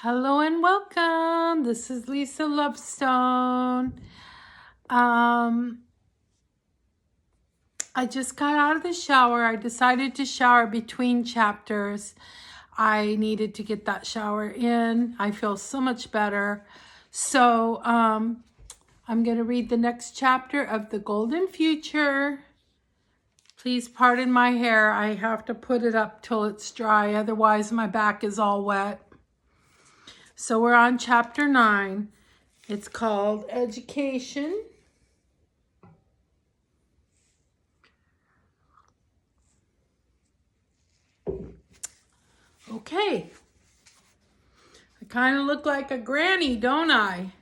Hello and welcome. This is Lisa Lovestone. I just got out of the shower. I decided to shower between chapters. I needed to get that shower in. I feel so much better. So I'm going to read the next chapter of The Golden Future. Please pardon my hair. I have to put it up till it's dry. Otherwise, my back is all wet. So we're on chapter 9. It's called Education. Okay. I kind of look like a granny, don't I?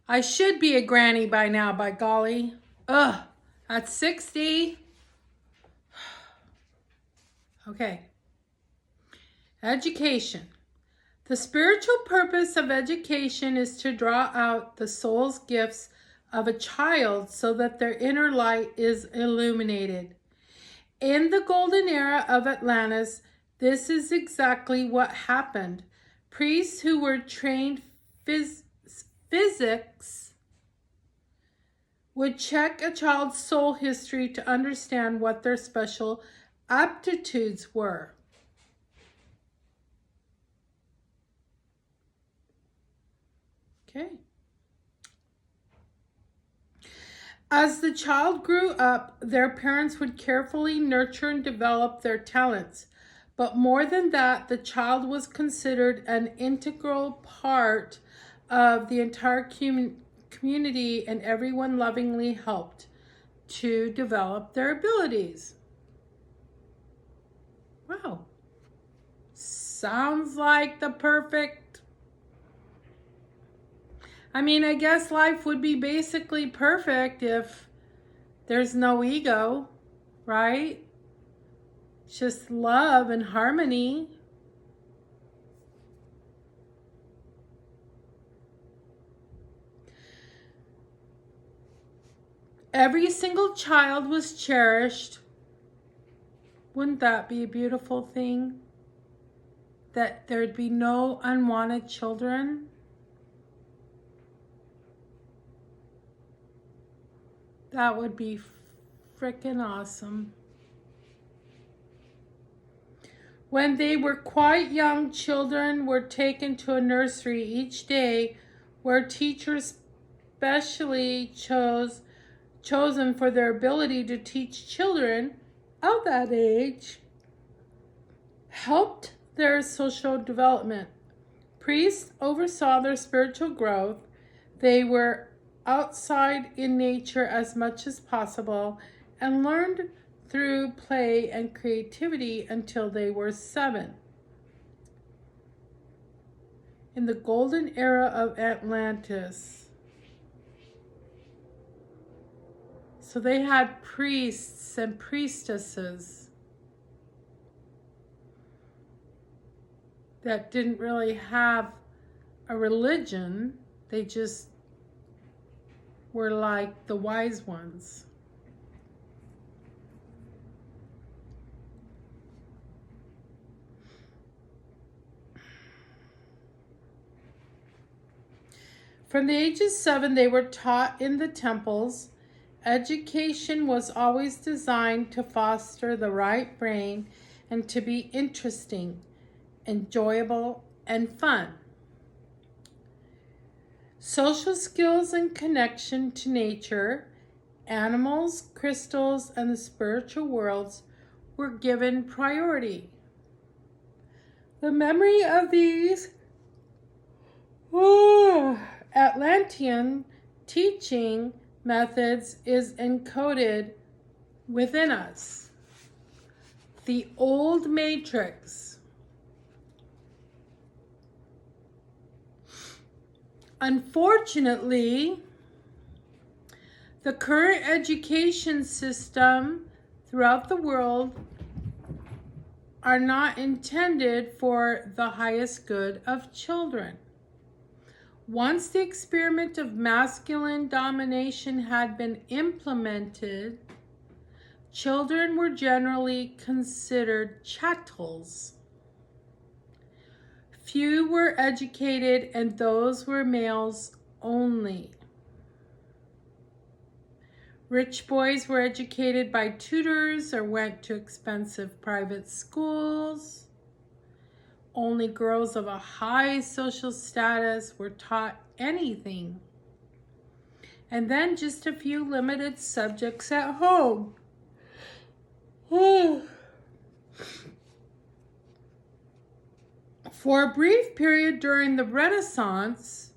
I should be a granny by now, by golly. Ugh, that's 60. Okay. Education. The spiritual purpose of education is to draw out the soul's gifts of a child so that their inner light is illuminated. In the golden era of Atlantis, this is exactly what happened. Priests who were trained physics would check a child's soul history to understand what their special aptitudes were. Okay. As the child grew up, their parents would carefully nurture and develop their talents. But more than that, the child was considered an integral part of the entire community, and everyone lovingly helped to develop their abilities. Wow. Sounds like the perfect... I guess life would be basically perfect if there's no ego, right? Just love and harmony. Every single child was cherished. Wouldn't that be a beautiful thing? That there'd be no unwanted children? That would be freaking awesome. When they were quite young, children were taken to a nursery each day where teachers specially chosen for their ability to teach children of that age helped their social development. Priests oversaw their spiritual growth. They were outside in nature as much as possible and learned through play and creativity until they were 7. In the golden era of Atlantis. So they had priests and priestesses that didn't really have a religion. They just were like the wise ones. From the age of 7, they were taught in the temples. Education was always designed to foster the right brain and to be interesting, enjoyable, and fun. Social skills and connection to nature, animals, crystals, and the spiritual worlds were given priority. The memory of these Atlantean teaching methods is encoded within us. The old matrix. Unfortunately, the current education system throughout the world are not intended for the highest good of children. Once the experiment of masculine domination had been implemented, children were generally considered chattels. Few were educated, and those were males only. Rich boys were educated by tutors or went to expensive private schools. Only girls of a high social status were taught anything. And then just a few limited subjects at home. For a brief period during the Renaissance,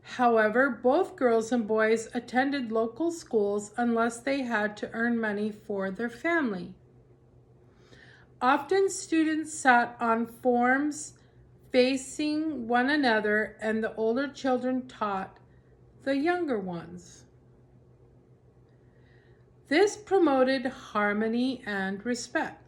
however, both girls and boys attended local schools unless they had to earn money for their family. Often students sat on forms facing one another, and the older children taught the younger ones. This promoted harmony and respect.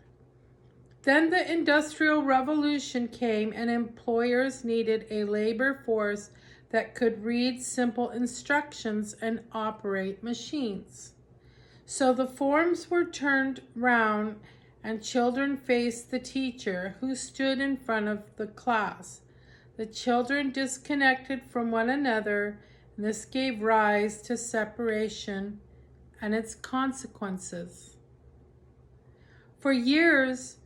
Then the Industrial Revolution came, and employers needed a labor force that could read simple instructions and operate machines. So the forms were turned round and children faced the teacher, who stood in front of the class. The children disconnected from one another, and this gave rise to separation and its consequences. For years,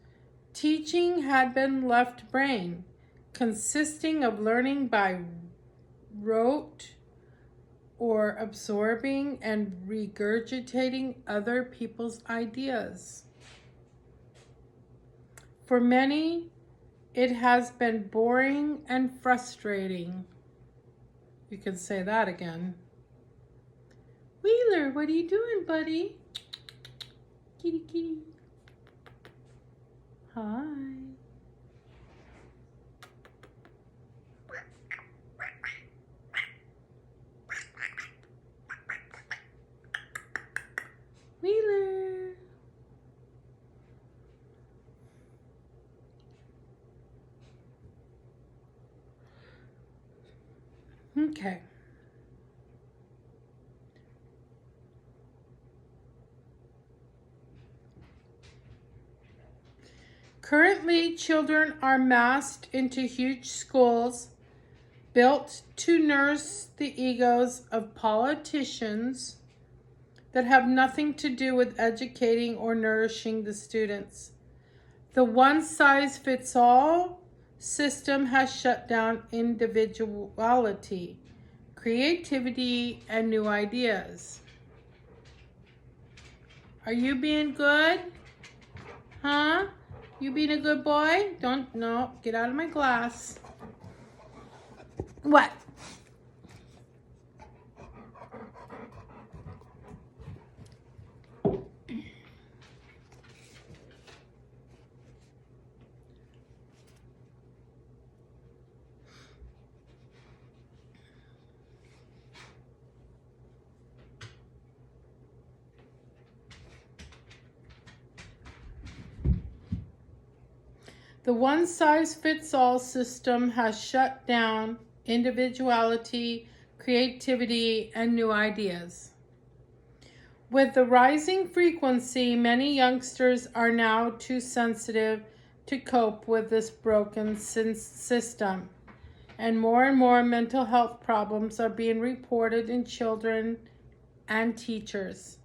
teaching had been left brain, consisting of learning by rote or absorbing and regurgitating other people's ideas. For many, it has been boring and frustrating. You can say that again. Wheeler, what are you doing, buddy? Kitty, kitty. Hi. Wheeler. Okay. Currently, children are massed into huge schools built to nurse the egos of politicians that have nothing to do with educating or nourishing the students. The one-size-fits-all system has shut down individuality, creativity, and new ideas. Are you being good? Huh? You being a good boy? No, get out of my glass. What? The one-size-fits-all system has shut down individuality, creativity, and new ideas. With the rising frequency, many youngsters are now too sensitive to cope with this broken system, and more mental health problems are being reported in children and teachers.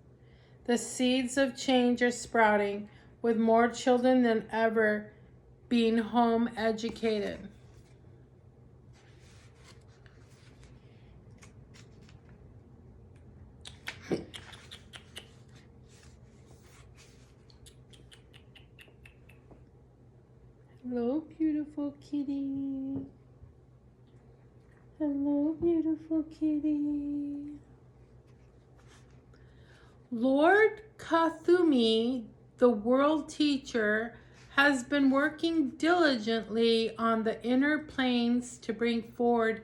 The seeds of change are sprouting, with more children than ever being home educated. Hello, beautiful kitty. Hello, beautiful kitty. Lord Kathumi, the world teacher, has been working diligently on the inner planes to bring forward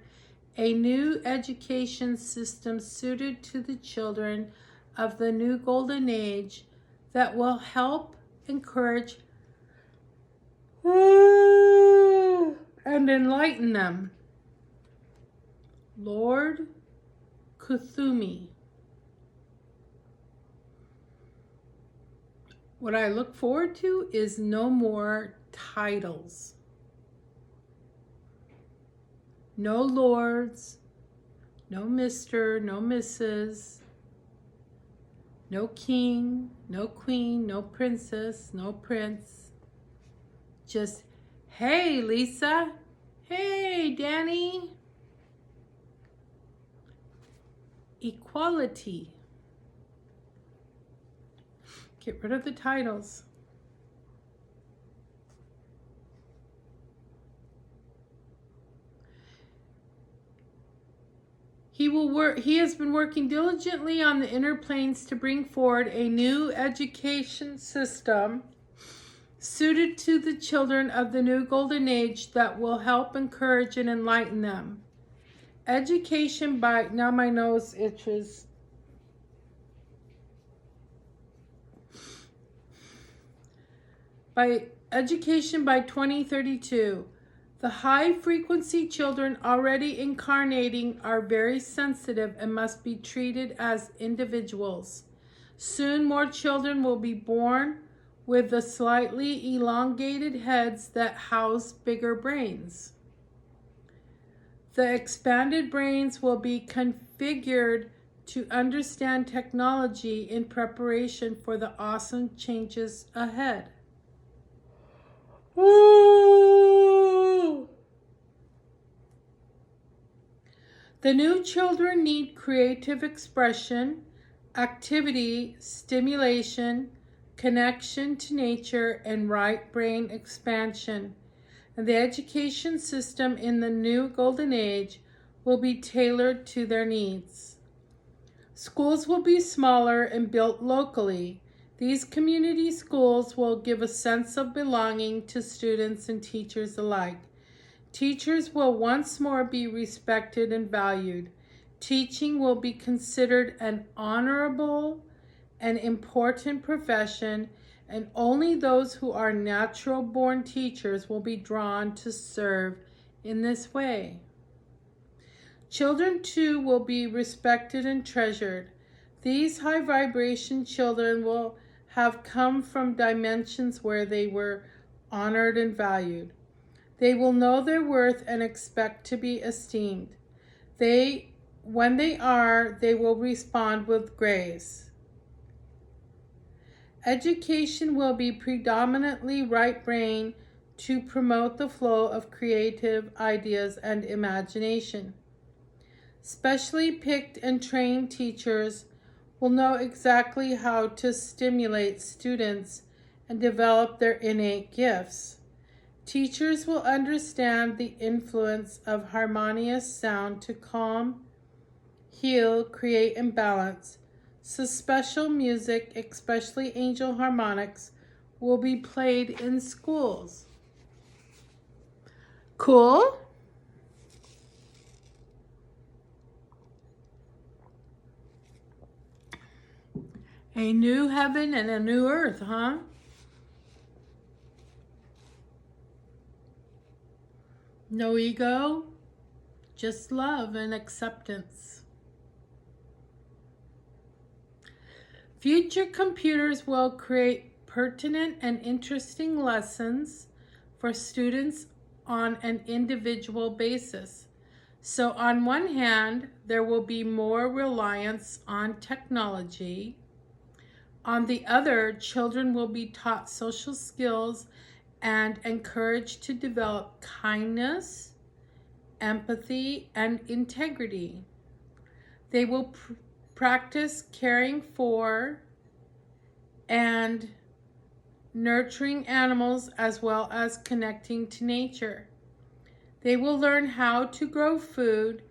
a new education system suited to the children of the new golden age that will help encourage and enlighten them. Lord Kuthumi. What I look forward to is no more titles. No lords, no Mr., no Mrs., no king, no queen, no princess, no prince. Just, hey, Lisa. Hey, Danny. Equality. Get rid of the titles. He has been working diligently on the inner planes to bring forward a new education system suited to the children of the new golden age that will help encourage and enlighten them. Education by, now my nose itches. By education by 2032. The high-frequency children already incarnating are very sensitive and must be treated as individuals. Soon more children will be born with the slightly elongated heads that house bigger brains. The expanded brains will be configured to understand technology in preparation for the awesome changes ahead. Woo! The new children need creative expression, activity, stimulation, connection to nature, and right brain expansion. And the education system in the new golden age will be tailored to their needs. Schools will be smaller and built locally. These community schools will give a sense of belonging to students and teachers alike. Teachers will once more be respected and valued. Teaching will be considered an honorable and important profession, and only those who are natural-born teachers will be drawn to serve in this way. Children, too, will be respected and treasured. These high-vibration children will have come from dimensions where they were honored and valued. They will know their worth and expect to be esteemed. When they are, they will respond with grace. Education will be predominantly right brain to promote the flow of creative ideas and imagination. Specially picked and trained teachers will know exactly how to stimulate students and develop their innate gifts. Teachers will understand the influence of harmonious sound to calm, heal, create, and balance. So special music, especially angel harmonics, will be played in schools. Cool? A new heaven and a new earth, huh? No ego, just love and acceptance. Future computers will create pertinent and interesting lessons for students on an individual basis. So on one hand, there will be more reliance on technology. On the other, children will be taught social skills and encouraged to develop kindness, empathy, and integrity. They will practice caring for and nurturing animals as well as connecting to nature. They will learn how to grow food,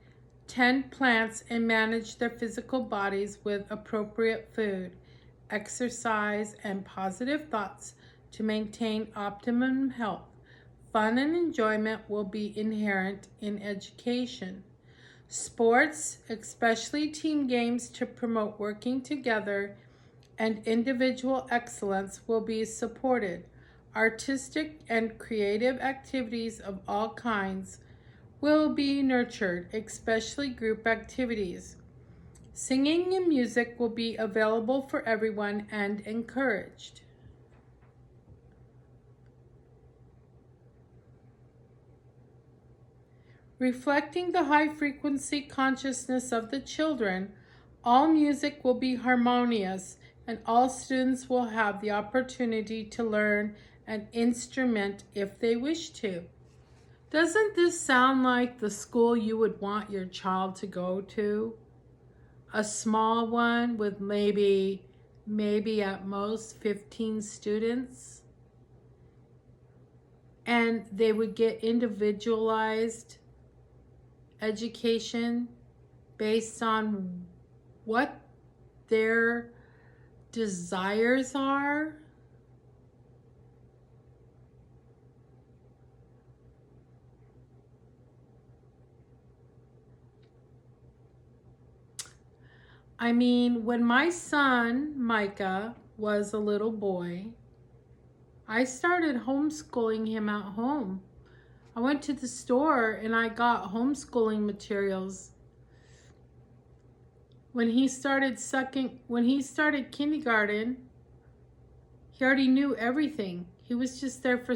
tend plants, and manage their physical bodies with appropriate food, exercise, and positive thoughts to maintain optimum health. Fun and enjoyment will be inherent in education. Sports, especially team games to promote working together and individual excellence, will be supported. Artistic and creative activities of all kinds will be nurtured, especially group activities. Singing and music will be available for everyone and encouraged. Reflecting the high frequency consciousness of the children, all music will be harmonious and all students will have the opportunity to learn an instrument if they wish to. Doesn't this sound like the school you would want your child to go to? A small one with maybe at most 15 students, and they would get individualized education based on what their desires are. I mean, when my son, Micah, was a little boy, I started homeschooling him at home. I went to the store and I got homeschooling materials. When he started kindergarten, he already knew everything. He was just there for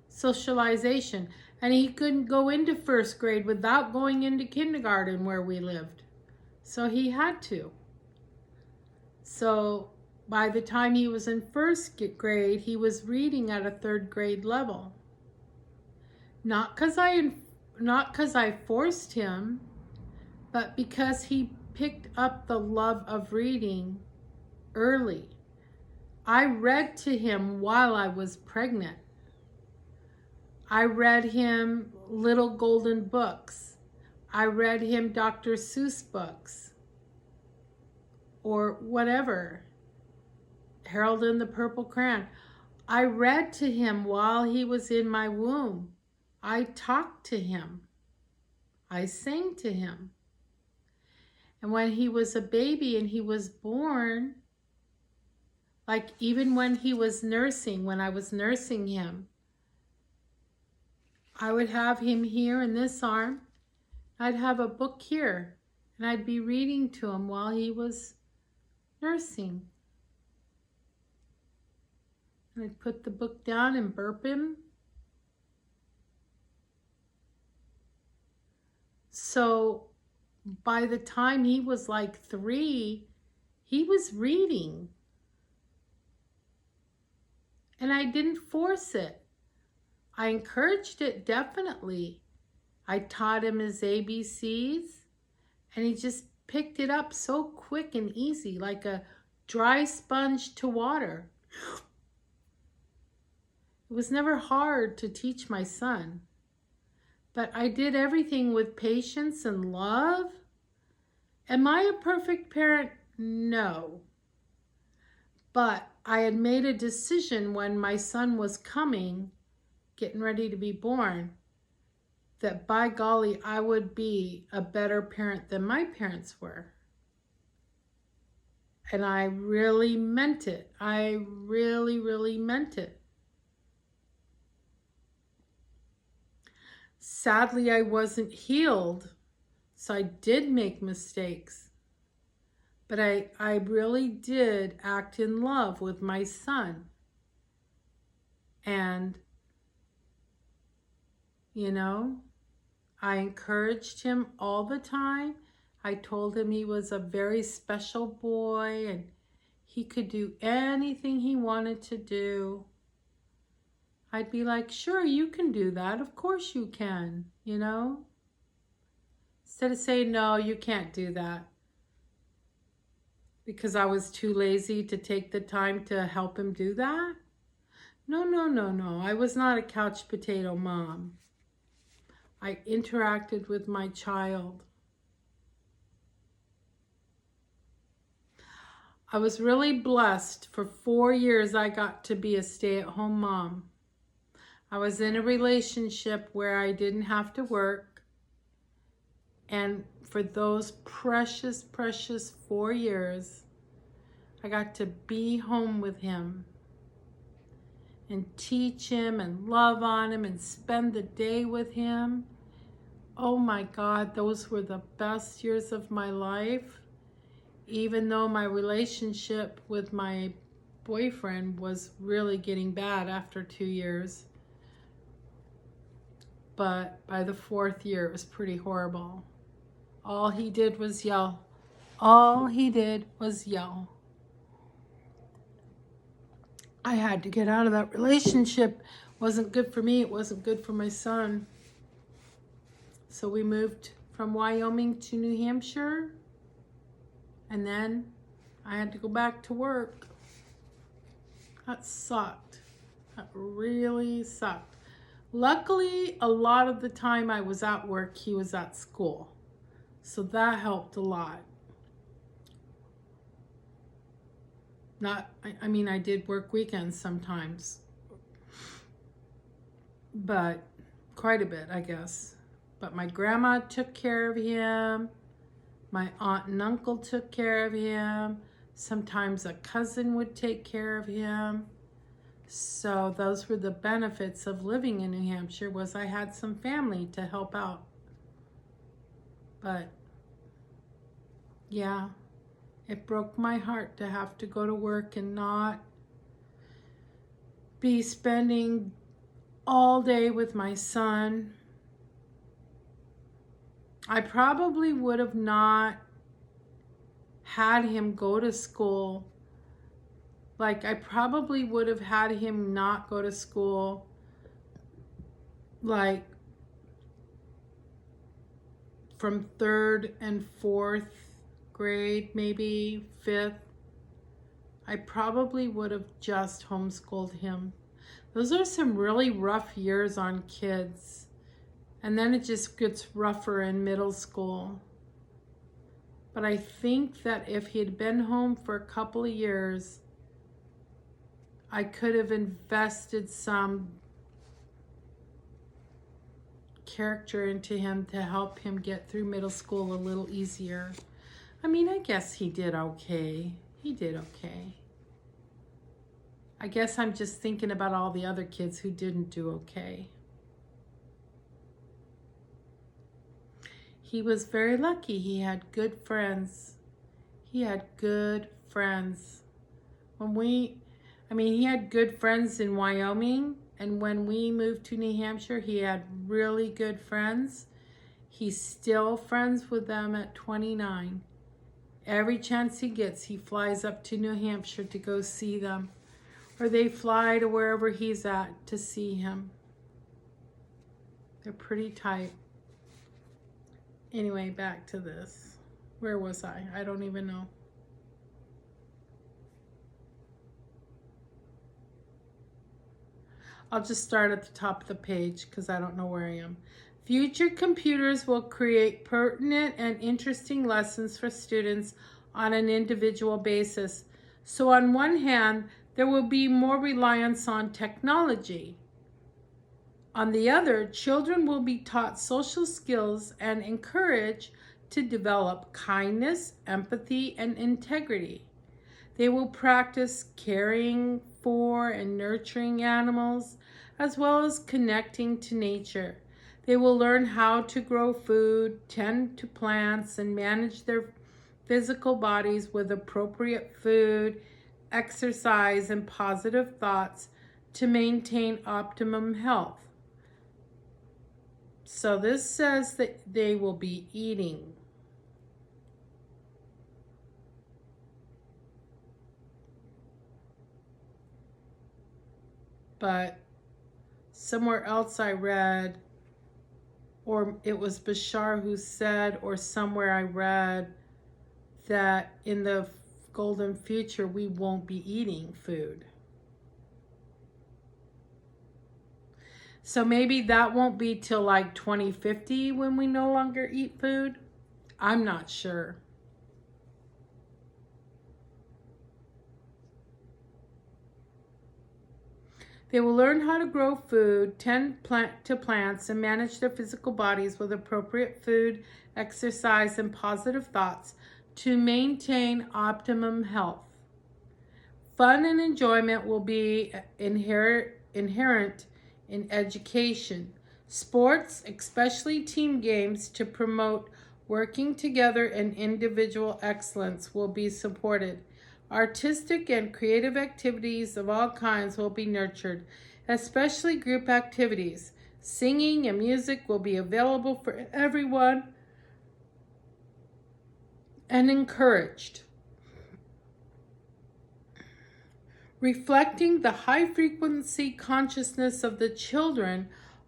socialization. And he couldn't go into first grade without going into kindergarten where we lived. So he had to. So by the time he was in first grade, he was reading at a third grade level. Not because I forced him, but because he picked up the love of reading early. I read to him while I was pregnant. I read him little golden books. I read him Dr. Seuss books or whatever, Harold and the Purple Crayon. I read to him while he was in my womb. I talked to him. I sang to him. And when he was a baby and he was born, like even when he was nursing, when I was nursing him, I would have him here in this arm. I'd have a book here, and I'd be reading to him while he was nursing. And I'd put the book down and burp him. So by the time he was like 3, he was reading. And I didn't force it. I encouraged it, definitely. I taught him his ABCs, and he just picked it up so quick and easy, like a dry sponge to water. It was never hard to teach my son, but I did everything with patience and love. Am I a perfect parent? No. But I had made a decision when my son was coming, getting ready to be born, that by golly, I would be a better parent than my parents were. And I really meant it. I really, really meant it. Sadly, I wasn't healed, so I did make mistakes. But I really did act in love with my son. And, you know, I encouraged him all the time. I told him he was a very special boy and he could do anything he wanted to do. I'd be like, sure, you can do that. Of course you can, you know? Instead of saying, no, you can't do that. Because I was too lazy to take the time to help him do that. No. I was not a couch potato mom. I interacted with my child. I was really blessed. For 4 years, I got to be a stay-at-home mom. I was in a relationship where I didn't have to work. And for those precious, precious 4 years, I got to be home with him and teach him and love on him and spend the day with him. Oh my God, those were the best years of my life. Even though my relationship with my boyfriend was really getting bad after 2 years. but by the 4th year, it was pretty horrible. All he did was yell. All he did was yell. I had to get out of that relationship. It wasn't good for me. It wasn't good for my son. So we moved from Wyoming to New Hampshire. And then I had to go back to work. That sucked. That really sucked. Luckily, a lot of the time I was at work, he was at school. So that helped a lot. I mean, I did work weekends sometimes. But quite a bit, I guess. But my grandma took care of him. My aunt and uncle took care of him. Sometimes a cousin would take care of him. So those were the benefits of living in New Hampshire, was I had some family to help out. But yeah, it broke my heart to have to go to work and not be spending all day with my son. I probably would have not had him go to school. Like, I probably would have had him not go to school, like, from 3rd and 4th grade, maybe 5th. I probably would have just homeschooled him. Those are some really rough years on kids. And then it just gets rougher in middle school. But I think that if he had been home for a couple of years, I could have invested some character into him to help him get through middle school a little easier. I mean, I guess he did okay. He did okay. I guess I'm just thinking about all the other kids who didn't do okay. He was very lucky. He had good friends. He had good friends. He had good friends in Wyoming, and when we moved to New Hampshire, he had really good friends. He's still friends with them at 29. Every chance he gets, he flies up to New Hampshire to go see them, or they fly to wherever he's at to see him. They're pretty tight. Anyway, back to this. Where was I? I don't even know. I'll just start at the top of the page because I don't know where I am. Future computers will create pertinent and interesting lessons for students on an individual basis. So on one hand, there will be more reliance on technology. On the other, children will be taught social skills and encouraged to develop kindness, empathy, and integrity. They will practice caring for and nurturing animals, as well as connecting to nature. They will learn how to grow food, tend to plants, and manage their physical bodies with appropriate food, exercise, and positive thoughts to maintain optimum health. So this says that they will be eating. But somewhere else I read, or it was Bashar who said, or somewhere I read, that in the golden future we won't be eating food. So maybe that won't be till like 2050 when we no longer eat food. I'm not sure. They will learn how to grow food, tend to plants, and manage their physical bodies with appropriate food, exercise, and positive thoughts to maintain optimum health. Fun and enjoyment will be inherent in education. Sports, especially team games, to promote working together and individual excellence will be supported. Artistic and creative activities of all kinds will be nurtured, especially group activities. Singing and music will be available for everyone and encouraged. Reflecting the high-frequency consciousness of the children,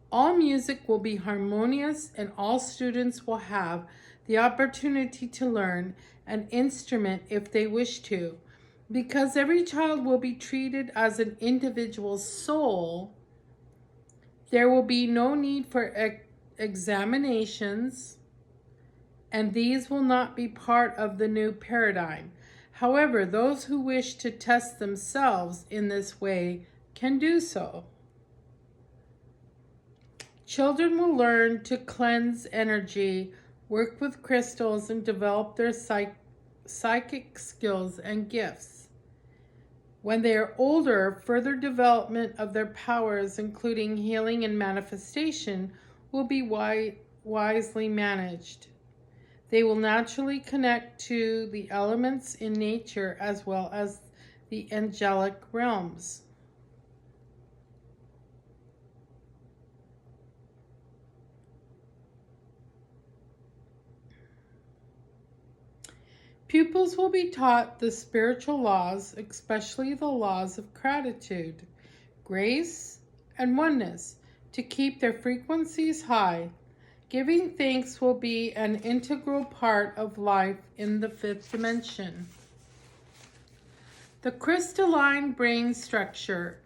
all music will be harmonious and all students will have the opportunity to learn an instrument if they wish to. Because every child will be treated as an individual soul, there will be no need for examinations, and these will not be part of the new paradigm. However, those who wish to test themselves in this way can do so. Children will learn to cleanse energy, work with crystals, and develop their psychic skills and gifts. When they are older, further development of their powers, including healing and manifestation, will be wisely managed. They will naturally connect to the elements in nature as well as the angelic realms. Pupils will be taught the spiritual laws, especially the laws of gratitude, grace, and oneness, to keep their frequencies high. Giving thanks will be an integral part of life in the fifth dimension. The crystalline brain structure.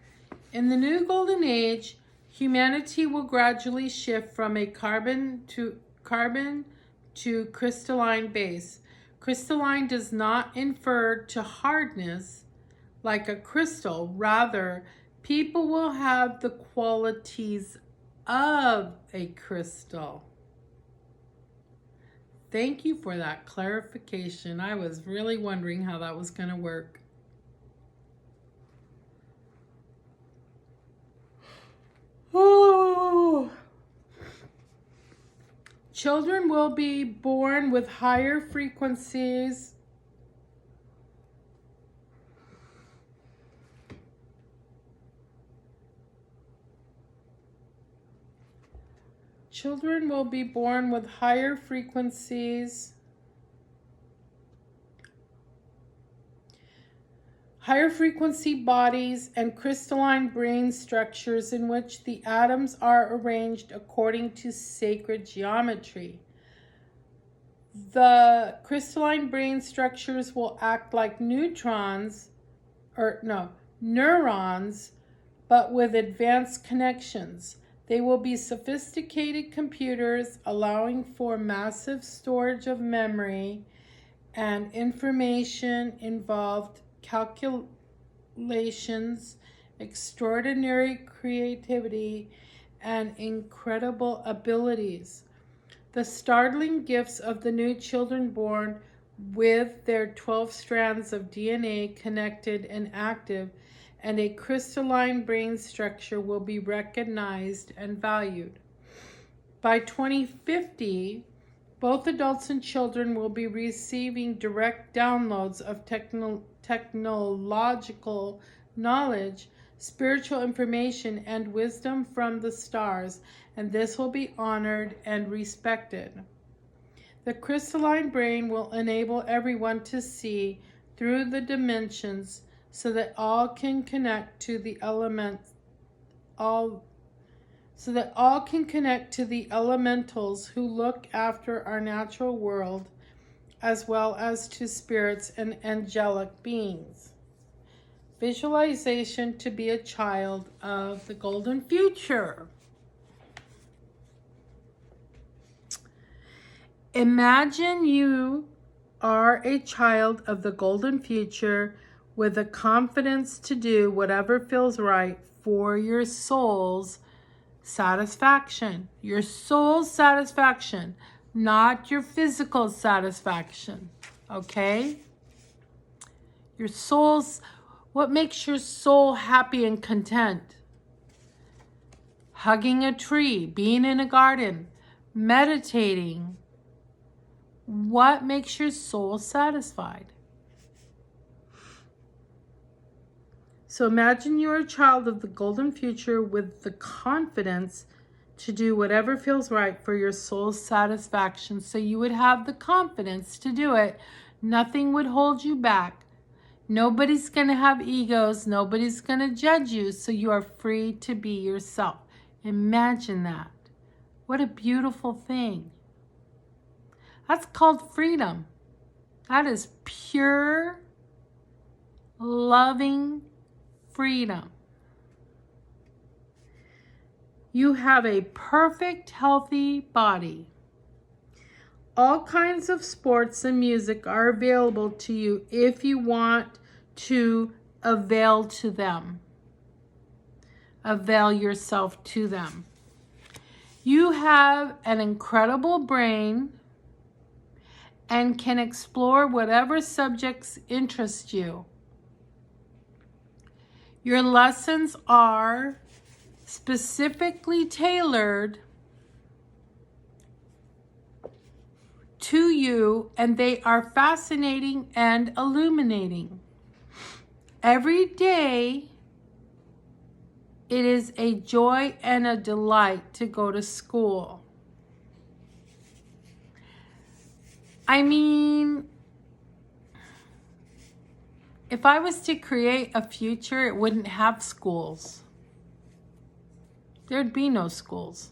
In the new golden age, humanity will gradually shift from a carbon to crystalline base. Crystalline does not infer to hardness like a crystal. Rather, people will have the qualities of a crystal. Thank you for that clarification. I was really wondering how that was going to work. Oh. Children will be born with higher frequencies. Children will be born with higher frequency bodies and crystalline brain structures in which the atoms are arranged according to sacred geometry. The crystalline brain structures will act like neurons, but with advanced connections. They will be sophisticated computers allowing for massive storage of memory and information involved calculations, extraordinary creativity, and incredible abilities. The startling gifts of the new children born with their 12 strands of DNA connected and active and a crystalline brain structure will be recognized and valued. By 2050, both adults and children will be receiving direct downloads of technological knowledge, spiritual information, and wisdom from the stars, and this will be honored and respected. The crystalline brain will enable everyone to see through the dimensions so that all can connect to the elementals who look after our natural world, as well as to spirits and angelic beings. Visualization to be a child of the golden future. Imagine you are a child of the golden future with the confidence to do whatever feels right for your soul's satisfaction. Your soul's satisfaction, not your physical satisfaction. Okay? Your soul's, what makes your soul happy and content? Hugging a tree, being in a garden, meditating. What makes your soul satisfied? So imagine you're a child of the golden future with the confidence to do whatever feels right for your soul's satisfaction, so you would have the confidence to do it. Nothing would hold you back. Nobody's going to have egos. Nobody's going to judge you, so you are free to be yourself. Imagine that. What a beautiful thing. That's called freedom. That is pure, loving freedom. You have a perfect, healthy body. All kinds of sports and music are available to you if you want to avail to them. Avail yourself to them. You have an incredible brain and can explore whatever subjects interest you. Your lessons are specifically tailored to you, and they are fascinating and illuminating. Every day, it is a joy and a delight to go to school. I mean, if I was to create a future, it wouldn't have schools. There'd be no schools.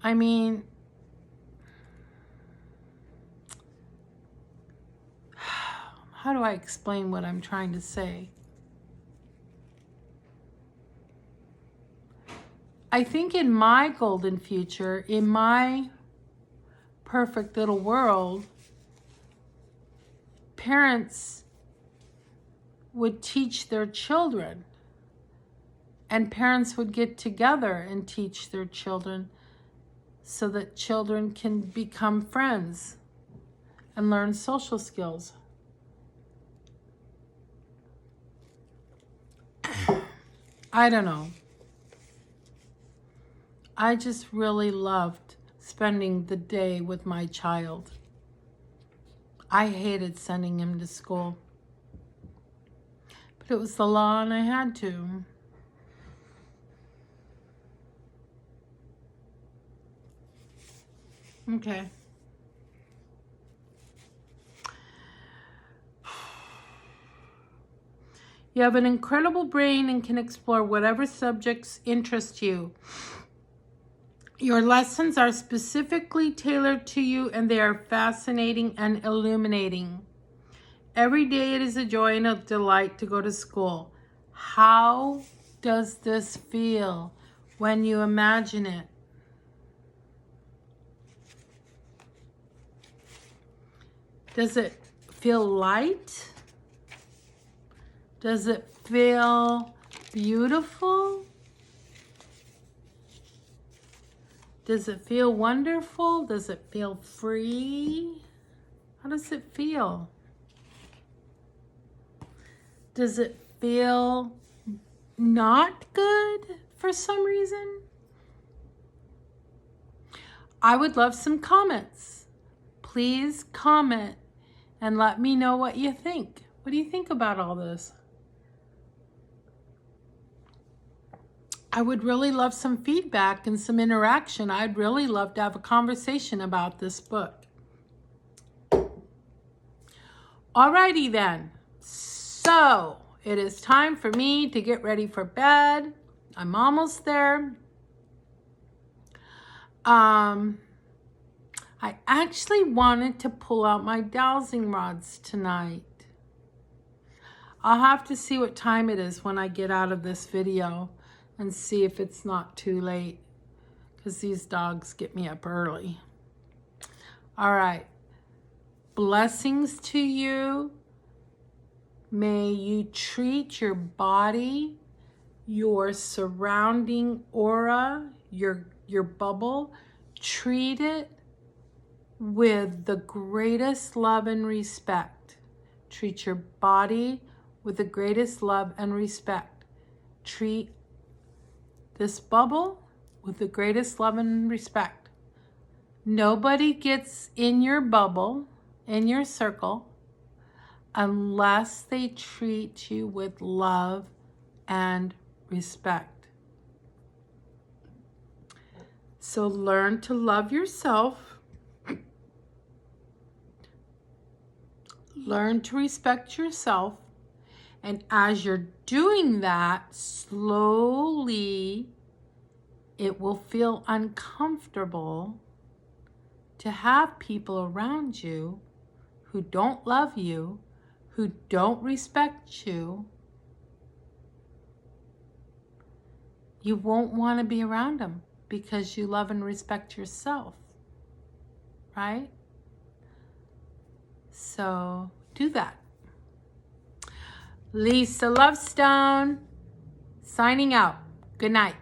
I mean, how do I explain what I'm trying to say? I think in my golden future, in my perfect little world, parents would teach their children, and parents would get together and teach their children so that children can become friends and learn social skills. I don't know. I just really loved spending the day with my child. I hated sending him to school, but it was the law and I had to. Okay. You have an incredible brain and can explore whatever subjects interest you. Your lessons are specifically tailored to you, and they are fascinating and illuminating. Every day it is a joy and a delight to go to school. How does this feel when you imagine it? Does it feel light? Does it feel beautiful? Does it feel wonderful? Does it feel free? How does it feel? Does it feel not good for some reason? I would love some comments. Please comment and let me know what you think. What do you think about all this? I would really love some feedback and some interaction. I'd really love to have a conversation about this book. Alrighty then. So it is time for me to get ready for bed. I'm almost there. I actually wanted to pull out my dowsing rods tonight. I'll have to see what time it is when I get out of this video and see if it's not too late, because these dogs get me up early. All right. Blessings to you. May you treat your body, your surrounding aura, your bubble, treat it with the greatest love and respect. Treat your body with the greatest love and respect. Treat this bubble with the greatest love and respect. Nobody gets in your bubble, in your circle, unless they treat you with love and respect. So learn to love yourself. Learn to respect yourself. And as you're doing that, slowly, it will feel uncomfortable to have people around you who don't love you, who don't respect you. You won't want to be around them because you love and respect yourself, right? So do that. Lisa Lovestone, signing out. Good night.